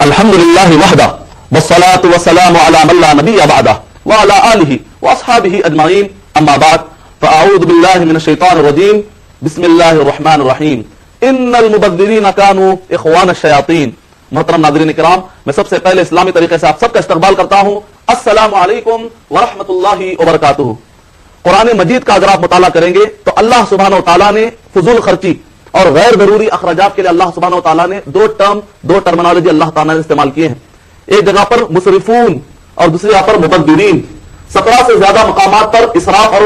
الحمدللہ وحدہ والصلاة والسلام علی من لا نبی بعدہ وعلی آلہ واصحابہ اجمعین اما بعد فاعوذ باللہ من الشیطان الرجیم بسم اللہ الرحمن الرحیم ان المبذرین کانوا اخوان الشیاطین۔ محترم ناظرین کرام، میں سب سے پہلے اسلامی طریقے سے آپ سب کا استقبال کرتا ہوں۔ السلام علیکم ورحمۃ اللہ وبرکاتہ۔ قرآن مجید کا اگر آپ مطالعہ کریں گے تو اللہ سبحانہ و تعالیٰ نے فضول خرچی اور غیر ضروری اخراجات کے لیے اللہ سبحانہ و تعالیٰ نے دو ٹرمنالوجی اللہ تعالیٰ نے استعمال کیے ہیں۔ ایک جگہ پر مسرفون اور دوسری جگہ پر مبذرین۔ 17 سے زیادہ مقامات پر اسراف اور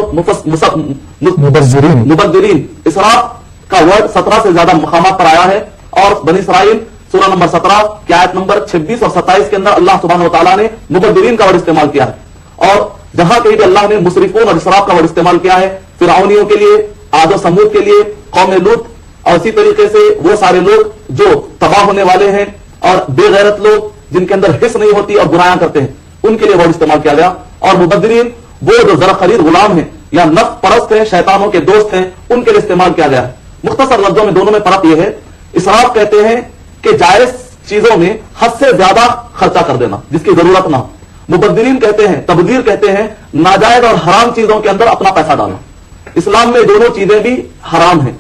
مبذرین اسراف کا ورڈ 17 سے زیادہ مقامات پر آیا ہے، اور بنی اسرائیل سورہ نمبر 17 کی آیت نمبر 26 اور 27 کے اندر اللہ سبحانہ و تعالیٰ نے مبذرین کا ورڈ استعمال کیا ہے، اور جہاں کہیں بھی اللہ نے مسرفون اور اسراف کا ورڈ استعمال کیا ہے فرعونیوں کے لیے، عاد و ثمود کے لیے، قوم لوط، اور اسی طریقے سے وہ سارے لوگ جو تباہ ہونے والے ہیں اور بے غیرت لوگ جن کے اندر حس نہیں ہوتی اور برائیاں کرتے ہیں، ان کے لیے ورڈ استعمال کیا گیا۔ اور مبذرین وہ جو زر خرید غلام ہیں یا نفس پرست ہیں، شیطانوں کے دوست ہیں، ان کے لیے استعمال کیا گیا ہے۔ مختصر لفظوں میں دونوں میں فرق یہ ہے، اسراف کہتے ہیں کہ جائز چیزوں میں حد سے زیادہ خرچہ کر دینا جس کی ضرورت نہ ہو۔ مبذرین کہتے ہیں، تبذیر کہتے ہیں ناجائز اور حرام چیزوں کے اندر اپنا پیسہ ڈالنا۔ اسلام میں دونوں چیزیں بھی حرام ہیں۔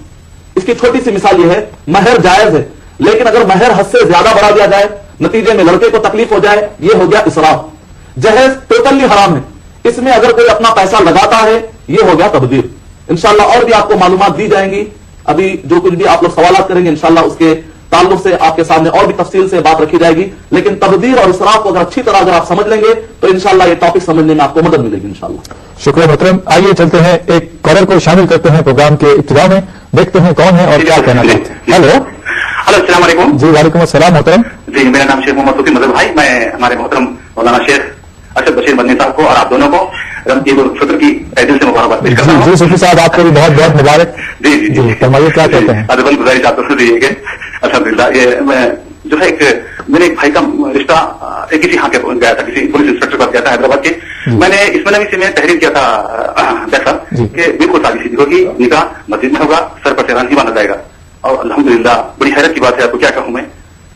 اس کی چھوٹی سی مثال یہ ہے، مہر جائز ہے، لیکن اگر مہر حد سے زیادہ بڑھا دیا جائے، نتیجے میں لڑکے کو تکلیف ہو جائے، یہ ہو گیا اسراف۔ جہیز ٹوٹلی حرام ہے، اس میں اگر کوئی اپنا پیسہ لگاتا ہے یہ ہو گیا تبذیر۔ انشاءاللہ اور بھی آپ کو معلومات دی جائیں گی، ابھی جو کچھ بھی آپ لوگ سوالات کریں گے انشاءاللہ اس کے تعلق سے آپ کے سامنے اور بھی تفصیل سے بات رکھی جائے گی، لیکن تبذیر اور اسراف کو اگر اچھی طرح اگر آپ سمجھ لیں گے تو انشاءاللہ یہ ٹاپک سمجھنے میں آپ کو مدد ملے گی انشاءاللہ۔ شکریہ محترم، آئیے چلتے ہیں ایک کالر کو شامل کرتے ہیں پروگرام کے ابتدا میں، دیکھتے ہیں کون ہے اور کیا کہنا چاہتے ہیں۔ ہیلو السلام علیکم۔ جی وعلیکم السلام محترم۔ جی میرا نام شیخ محمد صوفی مظہر بھائی، میں ہمارے محترم مولانا شیخ ارشد بشیر مدنی صاحب کو اور آپ دونوں کو عید الفطر کی دل سے مبارکباد پیش کرتا ہوں۔ جی صوفی صاحب آپ کو بھی بہت بہت مبارک۔ جی جی جی فرمائیے کیا کہتے ہیں۔ ادبن گزارش آپ کو دیجیے کہ الحمدللہ یہ میں جو ہے میرے ایک بھائی کا رشتہ کسی ہاں کے گیا تھا، کسی پولیس انسپیکٹر کا گیا تھا حیدرآباد کے۔ میں نے اس میں تحریر کیا تھا جیسا کہ بالکل سادی سی ہوگی، نکاح مسجد میں ہوگا، سر پر سیران ہی باندھا جائے گا، اور الحمدللہ بڑی حیرت کی بات ہے، آپ کو کیا کہوں میں،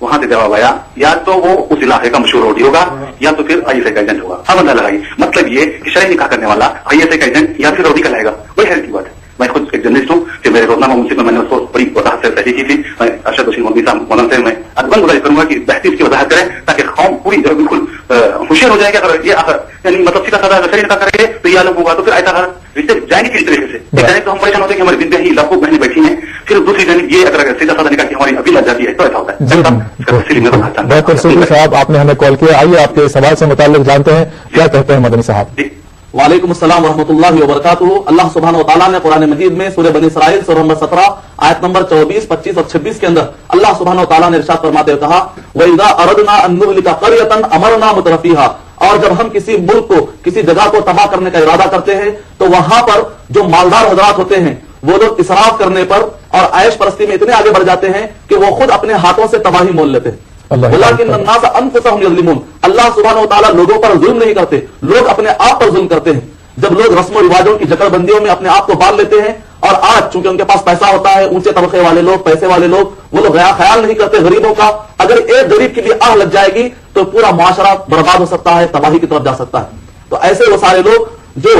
وہاں سے جواب آیا یا تو وہ اس علاقے کا مشہور روڈی ہوگا یا تو پھر آئی ایس آئی کا ایجنٹ ہوگا۔ اب اندازہ لگائی، مطلب یہ کہ شرعی نکاح کرنے والا آئی ایس آئی کا ایجنٹ یا پھر روڈی کا لائے گا، بڑی حیرت کی بات ہے۔ میں خود ایک جرنلسٹ ہوں کہ میرے روزنامہ منصف میں نے اس کو بڑی وضاحت سے تحقیق کی تھی۔ میں ارشد بشیر مدنی صاحب مولانا سے میں ادبن گزارش کروں گا کہ بہترین کی وضاحت کریں تاکہ قوم پوری بالکل ہوشیار ہو جائے کہ اگر یہ یعنی مطلب سیدھا سادہ شرعی نکاح کرے تو یہ عالم ہوگا، تو پھر ایسا رشتے جائیں گے کس طریقے سے؟ ایک جانب تو ہم پریشان ہوتے ہیں کہ ہماری بنتیں ہی لاکھوں بہنیں بیٹھی ہیں، پھر دوسری جانب یہ اگر سیدھا سادہ نکاح کی ہماری ابھی لگ جاتی ہے تو ایسا ہوتا ہے۔ بہتر صوفی صاحب آپ نے ہمیں کال کیا، آئیے آپ کے سوال سے متعلق جانتے ہیں کیا کہتے ہیں مدنی صاحب۔ وعلیکم السلام ورحمۃ اللہ وبرکاتہ۔ اللہ سبحانہ و تعالیٰ نے قرآن مجید میں سورہ بنی اسرائیل سورہ نمبر 17 آیت نمبر 24، 25 اور 26 کے اندر اللہ سبحانہ و تعالیٰ نے ارشاد فرماتے ہوئے کہا وَإِذَا أَرَدْنَا أَن نُهْلِكَ قَرْيَةً أَمَرْنَا مُتْرَفِيهَا، اور جب ہم کسی ملک کو، کسی جگہ کو تباہ کرنے کا ارادہ کرتے ہیں تو وہاں پر جو مالدار حضرات ہوتے ہیں وہ لوگ اسراف کرنے پر اور عیش پرستی میں اتنے آگے بڑھ جاتے ہیں کہ وہ خود اپنے ہاتھوں سے تباہی مول لیتے ہیں۔ وَلَٰكِنَّ النَّاسَ أَنفُسَهُمْ يَظْلِمُونَ، اللہ سبحانہ و تعالیٰ لوگوں پر ظلم نہیں کرتے، لوگ اپنے آپ پر ظلم کرتے ہیں۔ جب لوگ رسم و رواجوں کی جکڑ بندیوں میں اپنے آپ کو باندھ لیتے ہیں، اور آج چونکہ ان کے پاس پیسہ ہوتا ہے، اونچے طبقے والے لوگ، پیسے والے لوگ، وہ لوگ خیال نہیں کرتے غریبوں کا۔ اگر ایک غریب کی بھی آہ لگ جائے گی تو پورا معاشرہ برباد ہو سکتا ہے، تباہی کی طرف جا سکتا ہے۔ تو ایسے وہ سارے لوگ جو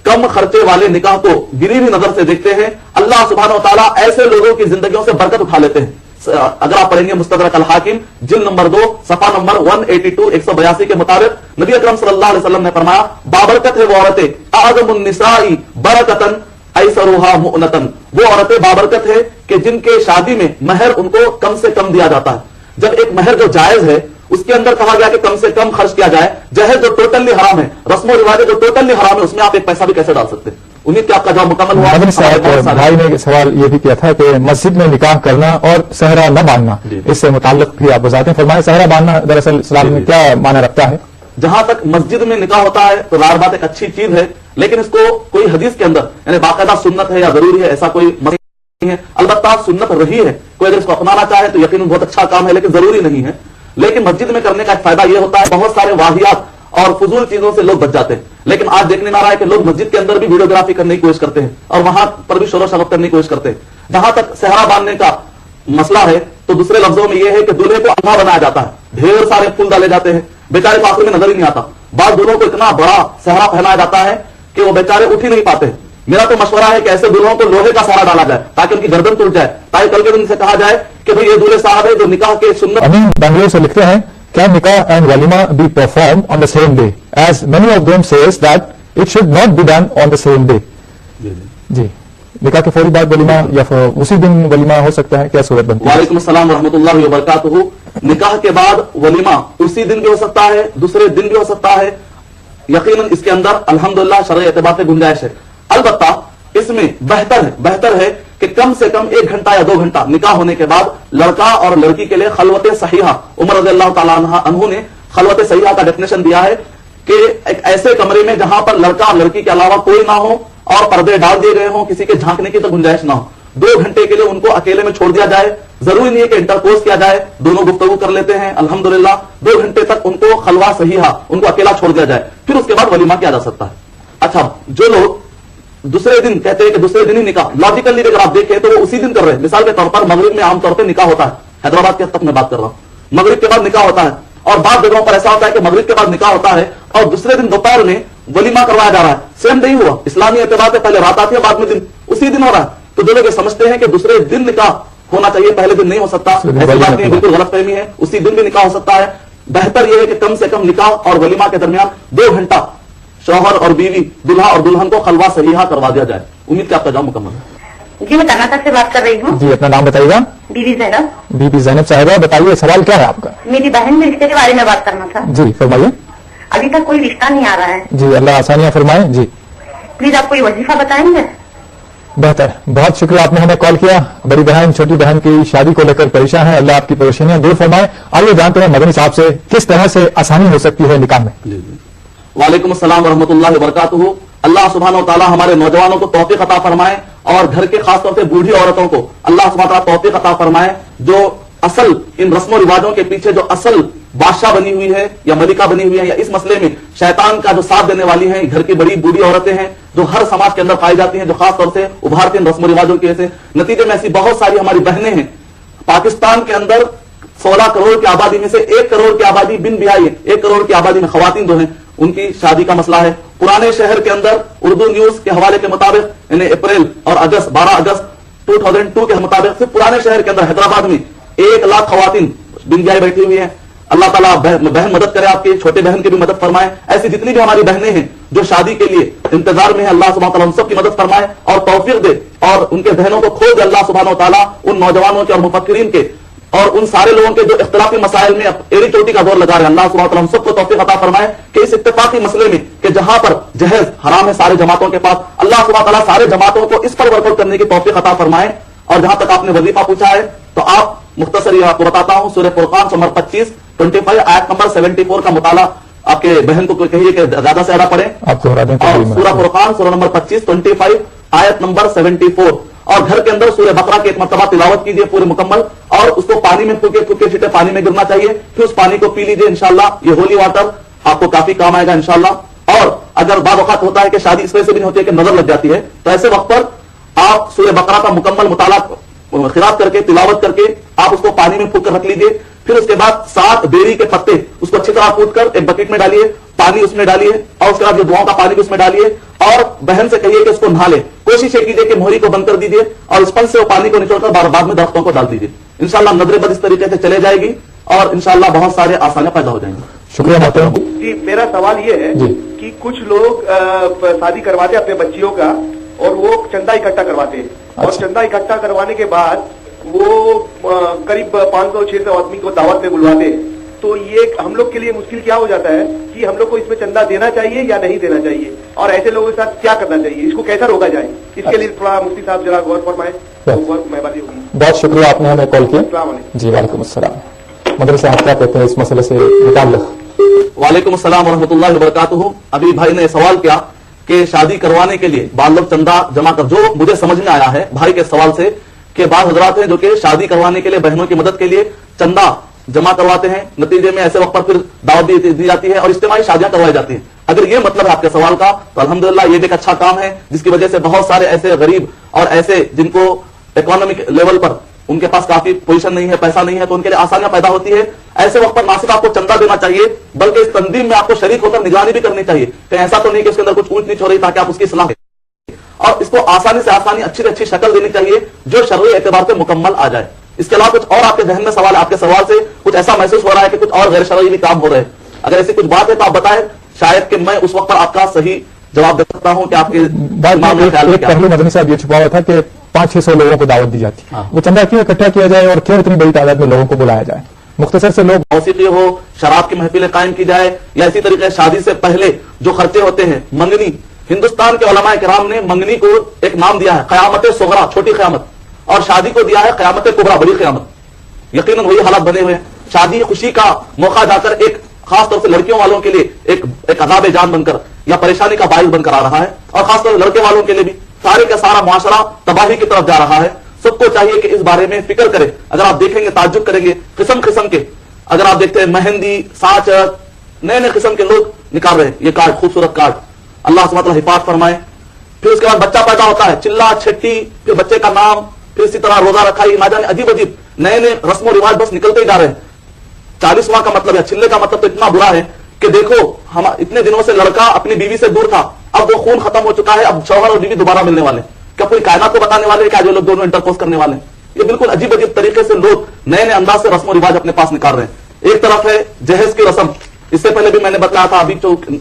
کم خرچے والے نکاح کو گری ہوئی نظر سے دیکھتے ہیں، اللہ سبحانہ و تعالیٰ ایسے لوگوں کی زندگیوں سے برکت اٹھا لیتے ہیں۔ اگر آپ پڑھیں گے مستدرک الحاکم جلد نمبر 2 صفحہ نمبر 182 182 کے مطابق نبی اکرم صلی اللہ علیہ وسلم نے فرمایا بابرکت ہے وہ عورتیں اعظم النساء برکتن ایسرها مؤنتن، وہ عورتیں بابرکت ہے کہ جن کے شادی میں مہر ان کو کم سے کم دیا جاتا ہے۔ جب ایک مہر جو جائز ہے اس کے اندر کہا گیا کہ کم سے کم خرچ کیا جائے، جہیز جو ٹوٹلی حرام ہے، رسم و رواج جو ٹوٹلی حرام ہے، اس میں آپ ایک پیسہ بھی کیسے ڈال سکتے ہیں؟ امید کہ آپ کا جواب مکمل ہوا۔ مدنی صاحب بھائی نے سوال یہ بھی کیا تھا کہ مسجد میں نکاح کرنا اور صحرا نہ باندھنا، اس سے متعلق بھی آپ وضاحت فرمائیں۔ صحرا باندھنا دراصل اسلام میں کیا معنی رکھتا ہے؟ جہاں تک مسجد میں نکاح ہوتا ہے تو ظاہر بات ایک اچھی چیز ہے، لیکن اس کو کوئی حدیث کے اندر یعنی باقاعدہ سنت ہے یا ضروری ہے ایسا کوئی مسئلہ نہیں ہے۔ البتہ سنت رہی ہے، کوئی اگر اس کو اپنانا چاہے تو یقیناً بہت اچھا کام ہے، لیکن ضروری نہیں ہے۔ لیکن مسجد میں کرنے کا ایک فائدہ یہ ہوتا ہے بہت سارے واہیات اور فضول چیزوں سے لوگ بچ جاتے ہیں، لیکن آج دیکھنے میں آ رہا ہے کہ لوگ مسجد کے اندر بھی ویڈیوگرافی کرنے کی کوشش کرتے ہیں اور وہاں پر بھی شور و شرابت کرنے کی کوشش کرتے ہیں۔ جہاں تک صحرا باندھنے کا مسئلہ ہے तो दूसरे लफ्जों में यह है कि दूल्हे को अंधा बनाया जाता है, ढेर सारे फूल डाले जाते हैं, बेचारे को आखिर में नजर ही नहीं आता। बाद दूल्हों को इतना बड़ा सहरा पहनाया जाता है कि वो बेचारे उठ ही नहीं पाते। मेरा तो मशवरा है कि ऐसे दूल्हों को लोहे का सहारा डाला जाए ताकि उनकी गर्दन टूट जाए, ताकि कल के दिन से कहा जाए कि भाई ये दूल्हे साहब है जो निकाह के सुन्नत। अमीन बेंगलोर से लिखते हैं, कैन निकाह एंड वलीमा be perform on the same day, as many of them says that it should not be done on the same day. जी, निकाह के फौरी बाद वलीमा या फिर उसी दिन वलीमा हो सकता है, क्या सूरत बनती है? वालेकुम अस्सलाम रहमतुल्लाहि व बरकातुहू। निकाह के बाद वलीमा उसी दिन भी हो सकता है, दूसरे दिन भी हो सकता है। यकीनन इसके अंदर अल्हम्दुलिल्लाह शरई एतबार से गुंजाइश है। अलबत्ता इसमें बेहतर है कि कम से कम 1 घंटा या 2 घंटा निकाह होने के बाद लड़का और लड़की के लिए खलवत सहीहा, उमर रज़ियल्लाहु ताला अन्हु ने खलवत सहीहा का डेफिनेशन दिया है कि एक ऐसे कमरे में जहां पर लड़का और लड़की के अलावा कोई ना हो और पर्दे डाल दिए गए हों, किसी के झांकने की तो गुंजाइश ना हो। 2 घंटे के लिए उनको अकेले में छोड़ दिया जाए, जरूरी नहीं है कि इंटरकोर्स किया जाए, दोनों गुफ्तगू कर लेते हैं अल्हम्दुलिल्लाह। 2 घंटे तक उनको खलवा सहीहा, उनको अकेला छोड़ दिया जाए, फिर उसके बाद वलीमा किया जा सकता है। अच्छा, जो लोग दूसरे दिन कहते हैं कि दूसरे दिन ही निकाह, लॉजिकली अगर आप देखें तो वो उसी दिन कर रहे हैं। मिसाल के तौर पर मगरिब में आमतौर पर निकाह होता है, हैदराबाद के हद तक मैं बात कर रहा हूं, मगरिब के बाद निकाह होता है, और बाद जगहों पर ऐसा होता है कि मगरिब के बाद निकाह होता है और दूसरे दिन दोपहर में वलीमा करवाया जा रहा है। सेम नहीं हुआ, इस्लामी एतबार से पहले रात आती है, बाद में दिन, उसी दिन हो रहा है। तो जो लोग समझते हैं कि दूसरे दिन निकाह होना चाहिए, पहले दिन नहीं हो सकता, ऐसी बात नहीं, बिल्कुल गलतफहमी है। उसी दिन भी निकाह हो सकता है। बेहतर यह है कि कम से कम निकाह और वलीमा के दरमियान 2 घंटा शौहर और बीवी, दुल्हा और दुल्हन को खलवा सहीहा करवा दिया जाए। उम्मीद कि आपका जवाब मुकम्मल है। जी, मैं कर्नाटक से बात कर रही हूँ। जी, अपना नाम बताइएगा। बीबी ज़ैनब। बीबी ज़ैनब साहिबा, बताइए सवाल क्या है आपका? मेरी बहन के रिश्ते के बारे में बात करना था। जी फरमाइए। अभी तक कोई रिश्ता नहीं आ रहा है। जी, अल्लाह आसानियां फरमाए। जी प्लीज आप कोई वजीफा बताएंगे? बेहतर, बहुत शुक्रिया आपने हमें कॉल किया। बड़ी बहन छोटी बहन की शादी को लेकर परेशान है, अल्लाह आपकी परेशानियां दूर फरमाए। आइए जानते हैं मदनी साहब से किस तरह से आसानी हो सकती है निकाह में। वालेकुम अस्सलाम व रहमतुल्लाहि व बरकातुहू। अल्लाह सुब्हानहू व तआला हमारे नौजवानों को तौफीक अता फरमाए और घर के खासतौर से बूढ़ी औरतों को अल्लाह सुब्हानहू व तआला तौफीक अता फरमाए, जो असल इन रस्मों रिवाजों के पीछे जो असल बादशाह बनी हुई है या मलिका बनी हुई है, या इस मसले में शैतान का जो साथ देने वाली हैं, घर की बड़ी बूढ़ी औरतें हैं जो हर समाज के अंदर पाई जाती हैं, जो खासतौर से उभारती इन रस्मों रिवाजों की वजह से। नतीजे में ऐसी बहुत सारी हमारी बहनें हैं। पाकिस्तान के अंदर 16 करोड़ की आबादी में से 1 करोड़ की आबादी बिन बियाई है। 1 करोड़ की आबादी में खवातीन जो हैं उनकी शादी का मसला है। पुराने शहर के अंदर उर्दू न्यूज के हवाले के मुताबिक यानी अप्रैल और अगस्त 12 अगस्त 2002 के मुताबिक सिर्फ पुराने शहर के अंदर हैदराबाद में 1 लाख खवातीन बिन बियाई बैठी हुई है। अल्लाह ताला बहन मदद करे, आपके छोटे बहन की भी मदद फरमाए। ऐसी जितनी भी हमारी बहनें हैं जो शादी के लिए इंतजार में है, अल्लाह सुब्हानहू व तआला उन सब की मदद फरमाए और तौफीक दे और उनके बहनों को खोल दे अल्लाह सुब्हानहू व तआला उन नौजवानों के और मुफक्किरीन के और उन सारे लोगों के जो इख्तिलाफी मसाइल में एड़ी चोटी का दौर लगा रहे हैं। अल्लाह सुब्हानहू व तआला हम सबको तौफीक अता फरमाए कि इस इत्तेफाकी मसले में कि जहां पर जहेज हराम है सारे जमातों के पास, अल्लाह सुब्हानहू व तआला सारे जमातों को इस पर वर्कआउट करने की तौफीक अता फरमाए। और जहां तक आपने वजीफा पूछा है तो आप मुख्तसर आपको बताता हूं, सूरह फुरकान नंबर 25 आयत नंबर 74 का मुताला आपके बहन को कहिए कि ज्यादा से ज्यादा पढ़े। आप दोहरा दें। और सूरह फुरकान सूरह नंबर 25 आयत नंबर 74, और घर के अंदर सूरह बकरा की एक मरतबा तिलावत कीजिए पूरे मुकम्मल, और उसको पानी में फूके छींटे पानी में गिरना चाहिए, फिर उस पानी को पी लीजिए। इंशाल्लाह ये होली वाटर आपको काफी काम आएगा इंशाल्लाह। और अगर बाद वक्त होता है कि शादी इस वजह से भी नहीं होती है कि नजर लग जाती है, तो ऐसे वक्त पर आप सूरह बकरा का मुकम्मल मुताला खिरात करके तिलावत करके आप उसको पानी में फूक कर रख लीजिए। फिर उसके बाद 7 बेरी के पत्ते उसको अच्छी तरह कूट कर एक बकेट में डालिए, पानी उसमें डालिए और उसके बाद जो दुआओं का पानी भी उसमें डालिए और बहन से कहिए कि उसको नहा ले। कोशिश ये कीजिए कि मोहरी को बंद कर दीजिए और स्पंज से वो पानी को निचोड़कर बाद में दरख्तों को डाल दीजिए। इंशाल्लाह नजरे बद इस तरीके से चले जाएगी और इंशाल्लाह बहुत सारे आसानियां पैदा हो जाएंगी। शुक्रिया मोहतरम जी। मेरा सवाल ये है कि कुछ लोग शादी करवाते अपने बच्चियों का और वो चंदा इकट्ठा करवाते हैं। और चंदा इकट्ठा करवाने के बाद वो करीब 500-600 आदमी को दावत में बुलवाते हैं। तो ये हम लोग के लिए मुश्किल क्या हो जाता है कि हम लोग को इसमें चंदा देना चाहिए या नहीं देना चाहिए, और ऐसे लोगों के साथ क्या करना चाहिए, इसको कैसा रोका जाए, इसके लिए थोड़ा मुफ्ती साहब जरा गौर फरमाएं तो बहुत मेहरबानी होगी। बहुत शुक्रिया, आपने हमें कॉल किया। अस्सलाम वालेकुम। जी वालेकुम अस्सलाम। मदनी साहब क्या कहते हैं इस मसले से मुताल्लिक़? वालेकुम अस्सलाम व रहमतुल्लाहि व बरकातुहू। अभी भाई ने सवाल किया कि शादी करवाने के लिए बाल लोग चंदा जमा कर, जो मुझे समझ में आया है भाई के सवाल से कि बाद हजरात हैं जो कि शादी करवाने के लिए बहनों की मदद के लिए चंदा जमा करवाते हैं, नतीजे में ऐसे वक्त पर फिर दावत दी जाती है और इज्तिमाई शादियां करवाई जाती हैं। अगर ये मतलब है आपके सवाल का तो अल्हम्दुलिल्लाह ये भी एक अच्छा काम है जिसकी वजह से बहुत सारे ऐसे गरीब और ऐसे जिनको इकोनॉमिक लेवल पर ان کے پاس کافی پوزیشن نہیں ہے, پیسہ نہیں ہے, تو ان کے لیے آسانیاں پیدا ہوتی ہے. ایسے وقت پر نہ صرف آپ کو چندہ دینا چاہیے بلکہ اس تنظیم میں آپ کو شریک ہو کر نگرانی بھی کرنی چاہیے کہ ایسا تو نہیں کہ اس کے اندر کچھ اونچ نیچ ہو رہی, تاکہ آپ اس کی اصلاح کریں. اور اس کو آسانی سے آسانی, اچھی سے اچھی شکل دینی چاہیے جو شرعی اعتبار سے مکمل آ جائے. اس کے علاوہ کچھ اور آپ کے ذہن میں سوال, آپ کے سوال سے کچھ ایسا محسوس ہو رہا ہے کہ کچھ اور غیر شرعی بھی کام ہو رہے ہیں, اگر ایسی کچھ بات ہے تو آپ بتائیں, شاید کہ میں اس وقت پر آپ کا صحیح جواب دے سکتا ہوں کہ آپ کے پہلے مدنی صاحب یہ چھپا ہوا تھا کہ 500-600 لوگوں کو دعوت دی جاتی ہے, وہ چندہ کیوں اکٹھا کیا جائے اور کیوں اتنی بڑی تعداد میں لوگوں کو بلایا جائے؟ مختصر سے لوگ موسیقی ہو, شراب کی محفلیں قائم کی جائے, یا اسی طریقے شادی سے پہلے جو خرچے ہوتے ہیں, منگنی. ہندوستان کے علماء کرام نے منگنی کو ایک نام دیا ہے قیامت صغرا, چھوٹی قیامت, اور شادی کو دیا ہے قیامت کبرا, بڑی قیامت. یقیناً وہی حالات بنے ہوئے ہیں. شادی خوشی کا موقع جا کر ایک خاص طور سے لڑکیوں والوں کے لیے ایک عذاب جان بن کر یا پریشانی کا باعث بن کر آ رہا ہے, اور خاص طور سے لڑکے والوں کے لیے بھی سارے کا سارا معاشرہ تباہی کی طرف جا رہا ہے. سب کو چاہیے کہ اس بارے میں فکر کرے. اگر آپ دیکھیں گے تعجب کریں گے, قسم قسم کے, اگر آپ دیکھتے ہیں مہندی, سانچ, نئے نئے قسم کے لوگ نکال رہے ہیں یہ کارڈ, خوبصورت کارڈ. اللہ سبحانہ وتعالی حفاظت فرمائے. پھر اس کے بعد بچہ پیدا ہوتا ہے, چلا چھٹی, پھر بچے کا نام, پھر اسی طرح روزہ رکھائی, نہ جانے عجیب عجیب نئے نئے رسم و رواج بس نکلتے ہی جا رہے ہیں. 40واں کا مطلب یا چلے کا مطلب تو اتنا برا ہے کہ دیکھو ہم اتنے دنوں سے لڑکا اپنی بیوی سے دور تھا, اب وہ خون ختم ہو چکا ہے, اب شوہر اور بیوی دوبارہ ملنے والے. کیا پوری کائنات کو بتانے والے کیا جو لوگ دونوں انٹرکورس کرنے والے ہیں؟ یہ بالکل عجیب عجیب طریقے سے لوگ نئے نئے انداز سے رسم و رواج اپنے پاس نکال رہے ہیں. ایک طرف ہے جہیز کی رسم, اس سے پہلے بھی میں نے بتایا تھا, ابھی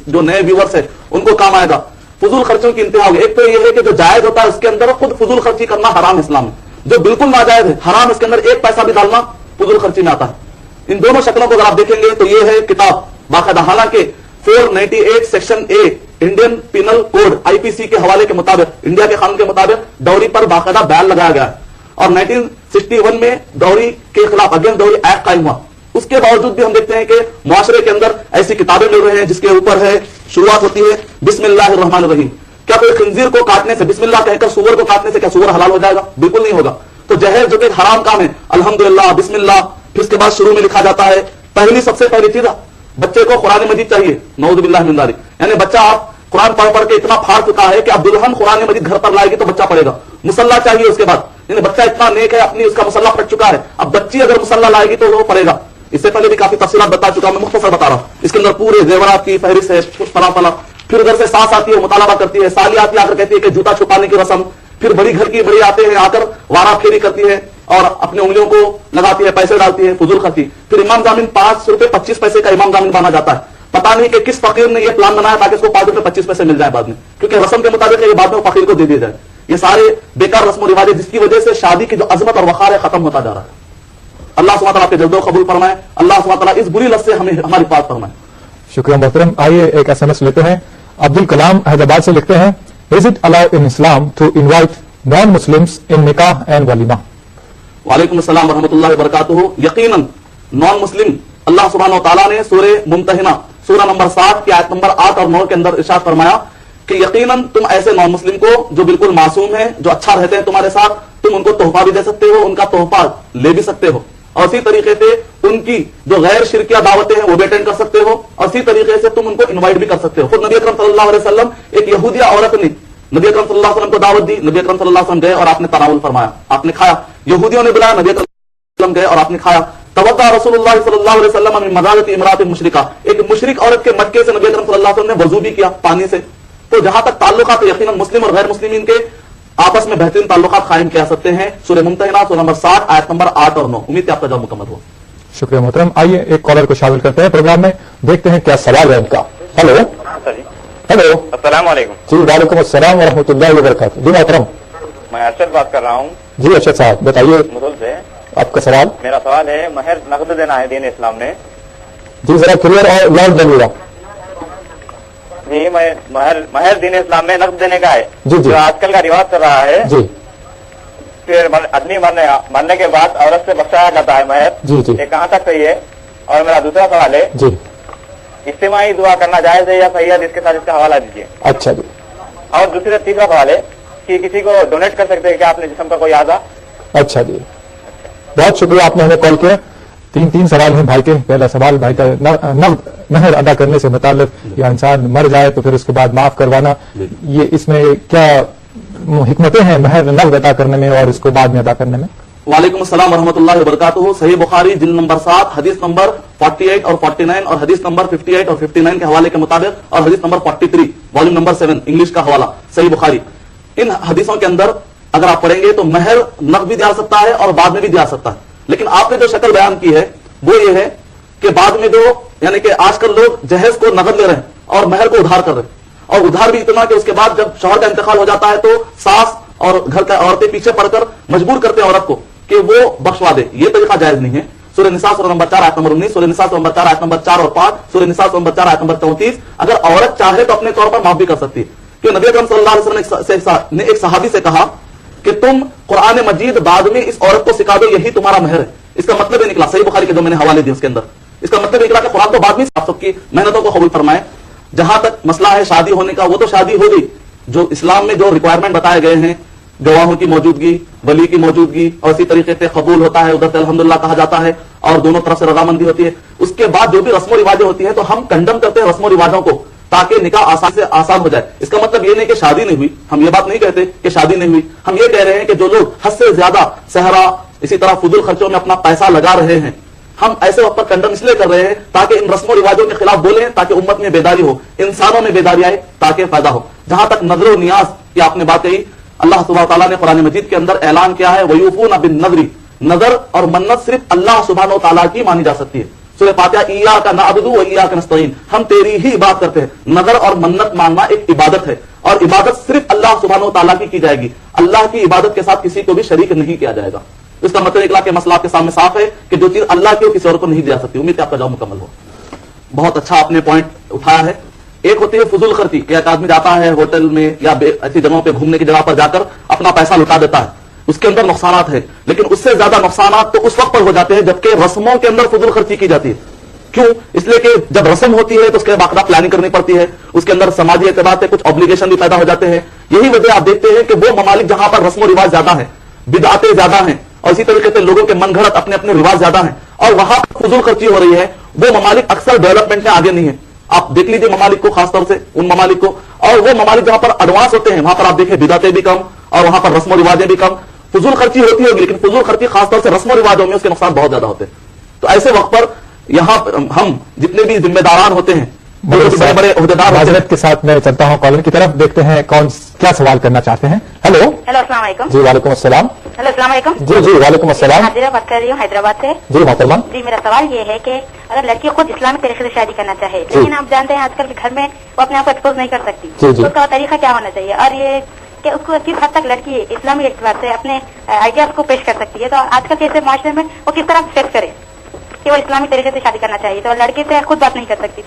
جو نئے ویورز ہیں ان کو کام آئے گا. فضول خرچوں کی انتہا ہوگی. ایک تو یہ ہے کہ جو جائز ہوتا ہے اس کے اندر خود فضول خرچی کرنا حرام اسلام میں, جو بالکل ناجائز ہے حرام, اس کے اندر ایک پیسہ بھی ڈالنا فضول خرچی میں آتا ہے. ان دونوں شکلوں کو اگر آپ دیکھیں گے تو یہ ہے کتاب باقاعدہ, حالانکہ 498 section A Indian penal code IPC کے حوالے کے مطابق, انڈیا کے قانون کے مطابق ڈوری پر باقاعدہ بیان لگایا گیا ہے, اور 1961 میں ڈوری کے خلاف اگینسٹ ڈوری ایکٹ قائم ہوا. اس کے باوجود بھی ہم دیکھتے ہیں کہ معاشرے کے اندر ایسی کتابیں مل رہے ہیں جس کے اوپر ہے, شروعات ہوتی ہے بسم اللہ الرحمن الرحیم. کیا کوئی خنزیر کو کاٹنے سے, بسم اللہ کہہ کر سور کو کاٹنے سے کیا سور حلال ہو جائے گا؟ بالکل نہیں ہوگا. تو جہیز جو کہ حرام کام ہے, الحمدللہ, بسم اللہ, پھر اس کے بعد شروع میں لکھا جاتا ہے سب سے پہلی چیز بچے کو قرآن مجید چاہیے, نعوذ باللہ من ذالک. یعنی بچہ آپ قرآن پڑھ کے اتنا پھاڑ چکا ہے کہ اب دلہن قرآن مجید گھر پر لائے گی تو بچہ پڑھے گا. مصلح چاہیے اس کے بعد, یعنی بچہ اتنا نیک ہے, اپنی اس کا مصلح پڑھ چکا ہے, اب بچی اگر مصلح لائے گی تو وہ پڑھے گا. اس سے پہلے بھی کافی تفصیلات بتا چکا, میں مختصر بتا رہا ہوں. اس کے اندر پورے زیورات کی فہرست ہے, فلاں فلاں. پھر ادھر سے سانس آتی ہے, مطالبہ کرتی ہے. سالی آتی ہے, آ کر کہتی ہے کہ جوتا چھپانے کی رسم. پھر بڑی گھر کی بڑی آتے ہیں, آ کر وارا پھیری کرتی ہے اور اپنی انگلیوں کو لگاتی ہے, پیسے ڈالتی ہے, فضول خرچی. پھر امام ضامن 5 روپے 25 پیسے کا امام ضامن بنا جاتا ہے. پتا نہیں کہ کس فقیر نے یہ پلان بنایا تاکہ اس کو 5 روپے 25 پیسے مل جائے بعد میں, کیونکہ رسم کے مطابق یہ بعد میں فقیر کو دے دیا جائے. یہ سارے بیکار رسم و رواج جس کی وجہ سے شادی کی جو عظمت اور وقار ہے ختم ہوتا جا رہا ہے. اللہ سبحانہ تعالیٰ آپ کے جلد و قبول فرمائے. اللہ سبحانہ تعالیٰ اس بری لت سے ہمیں ہماری بات فرمائے. شکریہ محترم. آئیے ایک SMS لیتے ہیں. عبد الکلام حیدرآباد سے لکھتے ہیں, Is it allowed in Islam to invite non-Muslims in nikah and walima? وعلیکم السلام ورحمۃ اللہ وبرکاتہ. یقیناً نان مسلم اللہ سبحانہ تعالیٰ نے سورہ ممتحنہ سورہ نمبر 7 کی آیت نمبر 8 اور 9 کے اندر ارشاد فرمایا کہ یقیناً تم ایسے نان مسلم کو جو بالکل معصوم ہیں, جو اچھا رہتے ہیں تمہارے ساتھ, تم ان کو تحفہ بھی دے سکتے ہو, ان کا تحفہ لے بھی سکتے ہو, اور اسی طریقے سے ان کی جو غیر شرکیہ دعوتیں ہیں وہ بھی اٹینڈ کر سکتے ہو, اور اسی طریقے سے تم ان کو انوائٹ بھی کر سکتے ہو. خود نبی اکرم صلی اللہ علیہ وسلم ایک یہودیہ عورت نے نبی اکرم صلی اللہ علیہ وسلم کو دعوت دی, نبی اکرم صلی اللہ علیہ وسلم گئے اور آپ نے تناول فرمایا, آپ نے کھایا. یہودیوں نے بلایا, نبی اکرم صلی اللہ علیہ وسلم گئے اور آپ نے کھایا. توضا رسول اللہ صلی اللہ علیہ وسلم من مزاجۃ امرأۃ مشرکہ, ایک مشرک عورت کے مٹکے سے نبی اکرم صلی اللہ علیہ وسلم نے وضو بھی کیا پانی سے. تو جہاں تک تعلقات یقیناً مسلم اور غیر مسلمین کے آپس میں بہترین تعلقات قائم کیا سکتے ہیں. سورہ ممتحنہ سورہ نمبر 7 آیت نمبر 8 اور 9. امید ہے آپ کا جواب مکمل ہوا. شکریہ محترم. آئیے ایک کالر کو شامل کرتے ہیں پروگرام میں, دیکھتے ہیں کیا سوال ہے ان کا. ہلو ہلو, السلام علیکم. جی وعلیکم السلام ورحمۃ اللہ وبرکاتہ. جی محترم, میں ارشد بات کر رہا ہوں. جی ارشد صاحب بتائیے مغل سے. آپ کا سوال. میرا سوال ہے, مہر نقد دینا ہے دین اسلام نے. جی ذرا کلیئر اور لاؤڈ بولیے گا. جی مہر دین اسلام میں نقد دینے کا ہے. جی جی. جو آج کل کا رواج چل رہا ہے. جی. پھر آدمی مرنے کے بعد عورت سے بخشایا جاتا ہے مہر. جی جی. یہ کہاں تک صحیح ہے؟ اور میرا دوسرا سوال ہے, جی اجتماعی دعا کرنا جائز ہے یا صحیح ہے؟ اس کے ساتھ اس کا حوالہ دیجیے. اچھا جی. اور تیسرا سوال ہے کہ کسی کو ڈونیٹ کر سکتے ہیں کیا اپنے جسم کا کوئی اعضا؟ اچھا جی, بہت شکریہ آپ نے ہمیں کال کیا. تین سوال ہیں بھائی کے. پہلا سوال بھائی کا نقد مہر ادا کرنے سے متعلق, یا انسان مر جائے تو پھر اس کے بعد معاف کروانا, یہ اس میں کیا حکمتیں ہیں مہر نقد ادا کرنے میں اور اس کو بعد میں ادا کرنے میں؟ वालेकुम अस्सलाम वरहमतुल्लाहि वबरकातुहू। सही बुखारी जिल्द नंबर 7 हदीस नंबर 48 और 49 और हदीस नंबर 58 और 59 के हवाले के मुताबिक और हदीस नंबर 43 वॉल्यूम नंबर 7 इंग्लिश का हवाला सही बुखारी। इन हदीसों के अंदर अगर आप पढ़ेंगे तो महर नकद भी दिया सकता है और बाद में भी दिया सकता है, लेकिन आपने जो शक्ल बयान की है वो ये है कि बाद में जो यानी कि आजकल लोग जहेज को नकद ले रहे हैं और महर को उधार कर रहे हैं, और उधार भी इतना कि उसके बाद जब शौहर का इंतकाल हो जाता है तो सास और घर का औरतें पीछे पड़कर मजबूर करते हैं औरत को कि वो बख्शवा दे। ये तरीका जायज नहीं है। सूरह निसा सूरह नंबर 4 आयत नंबर 19, सूरह निसा सूरह नंबर 4 आयत नंबर 4 और 5, सूरह निसा सूरह नंबर 4 आयत नंबर 34। अगर औरत चाहे तो अपने तौर पर माफ भी कर सकती है, क्योंकि नबी अकरम सल्लल्लाहु अलैहि वसल्लम ने एक सहाबी से कहा कि तुम कुरान मजीद बाद में इस औरत को सिखा दो, यही तुम्हारा महर है। इसका मतलब ये निकला, सही बुखारी के जो मैंने हवाले दिए उसके अंदर इसका मतलब निकला कि कुरान तो बाद में आप सबकी मेहनतों को कबूल फरमाए। जहां तक मसला है शादी होने का, वो तो शादी हो गई। जो इस्लाम में जो रिक्वायरमेंट बताए गए हैं, गवाहों की मौजूदगी, वली की मौजूदगी, और इसी तरीके से कबूल होता है, उधर से अल्हम्दुलिल्लाह कहा जाता है और दोनों तरफ से रजामंदी होती है। उसके बाद जो भी रस्मो रिवाजें होती है तो हम कंडम करते हैं रस्मो रिवाजों को, ताकि निकाह आसान से आसान हो जाए। इसका मतलब ये नहीं कि शादी नहीं हुई, हम ये बात नहीं कहते कि शादी नहीं हुई। हम ये कह रहे हैं कि जो लोग हद से ज्यादा सहरा इसी तरह फुजूल खर्चों में अपना पैसा लगा रहे हैं, हम ऐसे वक्त पर कंडम इसलिए कर रहे हैं ताकि इन रस्मों रिवाजों के खिलाफ बोलें, ताकि उम्मत में बेदारी हो, इंसानों में बेदारी आए, ताकि फायदा हो। जहां तक नजर और नियाज की आपने बात कही, अल्लाह सुब्हानहू तआला ने कुरान मजीद के अंदर ऐलान किया है वयूफूना बिन नज़री, नजर और मन्नत सिर्फ अल्लाह सुब्हानहू तआला की मानी जा सकती है। सूरह फातिहा इय्याका नअबुदु व इय्याका नस्तईन, हम तेरी ही इबादत करते हैं। नजर और मन्नत मानना एक इबादत है और इबादत सिर्फ अल्लाह सुब्हानहू तआला की जाएगी। अल्लाह की इबादत के साथ किसी को भी शरीक नहीं किया जाएगा। इसका मतलब निकला कि मसला आपके सामने साफ है कि जो चीज अल्लाह की किसी और को नहीं दी जा सकती। उम्मीद है आपका जवाब मुकम्मल हो। बहुत अच्छा आपने पॉइंट उठाया है। एक होती है फुजूल खर्ची, कि एक आदमी जाता है होटल में या ऐसी जगहों पे घूमने की जगह पर जाकर अपना पैसा लुटा देता है, उसके अंदर नुकसानात है, लेकिन उससे ज्यादा नुकसानात तो उस वक्त पर हो जाते हैं जबकि रस्मों के अंदर फुजूल खर्ची की जाती है। क्यों? इसलिए कि जब रस्म होती है तो उसके बाकायदा प्लानिंग करनी पड़ती है, उसके अंदर समाजी एतबार से कुछ ऑब्लिगेशन भी पैदा हो जाते हैं। यही वजह आप देखते हैं कि वो ममालिक जहां पर रस्म रिवाज ज्यादा है, बिदअतें ज्यादा हैं, और इसी तरीके से लोगों के मन घड़त अपने अपने रिवाज ज्यादा हैं और वहां फुजूल खर्ची हो रही है, वो ममालिक अक्सर डेवलपमेंट में आगे नहीं है। आप देख लीजिए ममालिक को, खासतौर से उन ममालिक को, और वो ममालिक जहां पर एडवांस होते हैं वहां पर आप देखें बिदअतें भी कम और वहां पर रस्म रिवाजें भी कम। फुजूल खर्ची होती होगी, लेकिन फुजूल खर्ची खासतौर से रस्म रिवाजों में उसके नुकसान बहुत ज्यादा होते हैं। तो ऐसे वक्त पर यहां हम जितने भी जिम्मेदारान होते हैं, बड़े बड़े ओहदेदार माजरत के साथ मैं चलता हूं, कॉलर की तरफ देखते हैं कौन क्या सवाल करना चाहते हैं। हेलो हेलो अस्सलाम वालेकुम। जी वालेकुम अस्सलाम। हेलो अस्सलाम वालेकुम। जी जी वालेकुम अस्सलाम। हाजिरा बात कर रही हूँ हैदराबाद से। जी मोहतरमा। जी मेरा सवाल ये है कि अगर लड़की खुद इस्लामिक तरीके से शादी करना चाहे, लेकिन आप जानते हैं आजकल के घर में वो अपने आप को एक्सपोज नहीं कर सकती, जी, जी। तो उसका तरीका क्या होना चाहिए, और ये कि उसको किस हद तक लड़की इस्लामिक एतबार से अपने आइडियाज को पेश कर सकती है, तो आजकल के ऐसे माशरे में वो किस तरह फेस करे कि वो इस्लामिक तरीके से शादी करना चाहिए, तो लड़के से खुद बात नहीं कर सकती,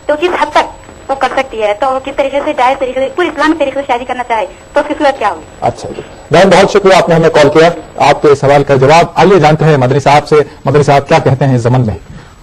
तो किस हद तक वो कर सकती है, तो किस तरीके से जायज तरीके से पूरी इस्लामिक तरीके से शादी करना चाहे तो उसकी सूरत क्या होगी। अच्छा जी बहन, बहुत शुक्रिया आपने हमें कॉल किया, आपके सवाल का जवाब आइए जानते हैं मदनी साहब से। मदनी साहब क्या कहते हैं इस ज़मन में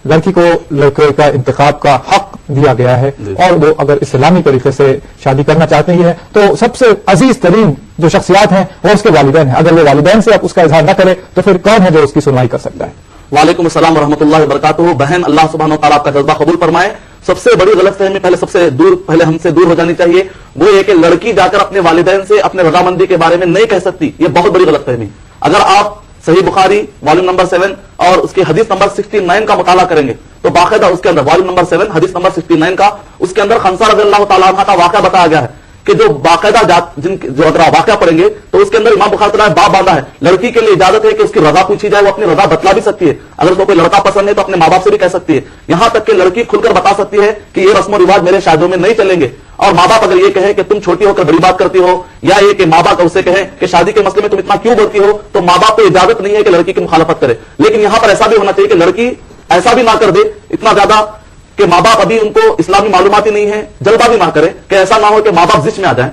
लड़की को लड़के का इंतखाब का हक दिया गया है और वो अगर इस्लामी तरीके से शादी करना चाहते हैं तो सबसे अजीज तरीन जो शख्सियात हैं वो उसके वालिदैन हैं। अगर वो वालिदैन से अब उसका इजहार न करे तो फिर कौन है जो उसकी सुनवाई कर सकता है। वालेकुम अस्सलाम वरहमतुल्लाहि वबरकातुहू। बहन अल्लाह सुब्हानहू तआला आपका जज्बा कबूल फरमाए। सबसे बड़ी गलतफहमी पहले हमसे दूर हो जानी चाहिए, वो ये कि लड़की जाकर अपने वालिदैन से अपने रजामंदी के बारे में नहीं कह सकती। ये बहुत बड़ी गलतफहमी। अगर आप सही बुखारी वॉल्यूम नंबर 7 और उसकी हदीस नंबर 69 का मुताला करेंगे तो बाकायदा उसके अंदर वॉल्यूम नंबर 7 हदीस नंबर 69 का उसके अंदर खंसा रज़ियल्लाहु तआला अन्हा का वाक़या बताया गया है कि जो बाकायदा जो अगर वाक़या पढ़ेंगे तो उसके अंदर इमाम बुखारी ने बाब बांधा है, लड़की के लिए इजाजत है कि उसकी रजा पूछी जाए, वो अपनी रजा बतला भी सकती है। अगर उसको कोई लड़का पसंद है तो अपने माँ बाप से भी कह सकती है, यहां तक कि लड़की खुलकर बता सकती है कि ये रस्म रिवाज मेरे शादियों में नहीं चलेंगे। और माँ बाप अगर ये कहे कि तुम छोटी होकर बड़ी बात करती हो, या ये कि माँ बाप उससे कहे कि शादी के मसले में तुम इतना क्यों बोलती हो, तो माँ बाप को इजाजत नहीं है कि लड़की की मुखालफत करे। लेकिन यहां पर ऐसा भी होना चाहिए कि लड़की ऐसा भी ना कर दे इतना ज्यादा कि माँ बाप अभी उनको इस्लामी मालूमात ही नहीं है, जल्दबाजी ना करे कि ऐसा ना हो कि माँ बाप जिद में आ जाए।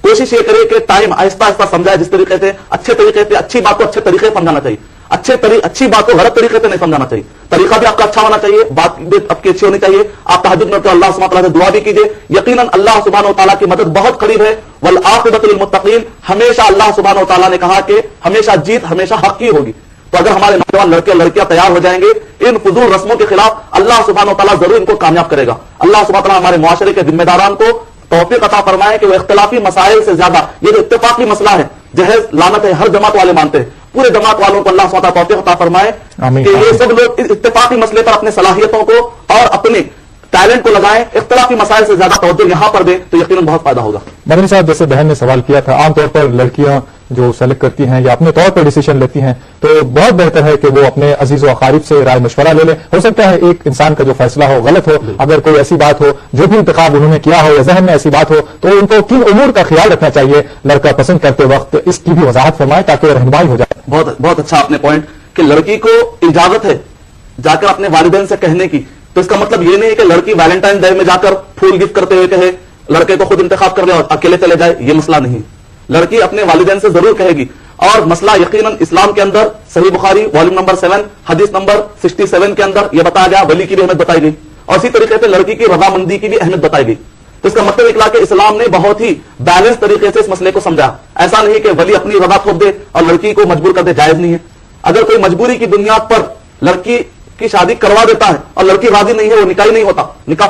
कोशिश ये करे कि टाइम आहिस्ता आहिस्ता समझाए, जिस तरीके से अच्छे तरीके से अच्छी बात को अच्छे तरीके से समझाना चाहिए, अच्छी बात को गलत तरीके से नहीं समझाना चाहिए। तरीका भी आपका अच्छा होना चाहिए, बात भी आपकी अच्छी होनी चाहिए। आप तहज्जुद में अल्लाह सुब्हानहू तआला से दुआ भी कीजिए, यकीनन अल्लाह सुब्हानहू तआला की मदद बहुत करीब है। वल आक़िबतु लिल मुत्तक़ीन, हमेशा अल्लाह सुब्हानहू तआला ने कहा कि हमेशा जीत हमेशा हक की होगी। तो अगर हमारे नौजवान लड़के लड़कियां तैयार हो जाएंगे इन फुजूल रस्मों के खिलाफ, अल्लाह सुब्हानहू तआला जरूर इनको कामयाब करेगा। अल्लाह सुब्हानहू तआला हमारे मुआशरे के जिम्मेदारान को तौफीक अता फरमाए कि वो इख्तिलाफी मसाइल से ज्यादा ये जो इत्तेफाकी मसला है, जहेज लानत है, हर जमात वाले मानते हैं, पूरे जमात वालों को अल्लाह सुब्हानहू व तआला तौफीक अता फरमाए आमीन। कि ये सब लोग इस इत्तेफाकी मसले पर अपने सलाहियतों को और अपने टैलेंट को लगाएं, इख्तिलाफी मसाइल से ज्यादा तवज्जो यहां पर दें तो यकीनन बहुत फायदा होगा। मदनी साहब, जैसे बहन ने सवाल किया था, आमतौर पर लड़कियां जो सेलेक्ट करती हैं या अपने तौर पर डिसीजन लेती हैं, तो बहुत बेहतर है कि वो अपने अजीज व अकारिब से राय मशवरा ले ले। हो सकता है एक इंसान का जो फैसला हो गलत हो, अगर कोई ऐसी बात हो जो भी इंतखाब उन्होंने किया हो या जहन में ऐसी बात हो, तो उनको किन उमूर का ख्याल रखना चाहिए लड़का पसंद करते वक्त, इसकी भी वजाहत फरमाए ताकि रहनुमाई हो जाए। बहुत अच्छा आपने पॉइंट कि लड़की को इजाजत है जाकर अपने वालिदैन से कहने की, तो इसका मतलब ये नहीं है कि लड़की वैलेंटाइन डे में जाकर फूल गिफ्ट करते हुए कहे लड़के को खुद इंतखाब कर ले और अकेले चले जाए, ये मसला नहीं। लड़की अपने वालिदैन से जरूर कहेगी, और मसला यकीनन इस्लाम के अंदर सही बुखारी वॉल्यूम नंबर 7 हदीस नंबर 67 के अंदर यह बताया गया, वली की भी अहमियत बताई गई और इसी तरीके से लड़की की रजामंदी की भी अहमियत बताई गई। तो इसका मतलब निकला कि इस्लाम ने बहुत ही बैलेंस तरीके से इस मसले को समझा। ऐसा नहीं कि वली अपनी रजा थोप दे और लड़की को मजबूर कर दे, जायज नहीं है। अगर कोई मजबूरी की बुनियाद पर लड़की की शादी करवा देता है और लड़की राजी नहीं है, वो निकाह नहीं होता, निकाह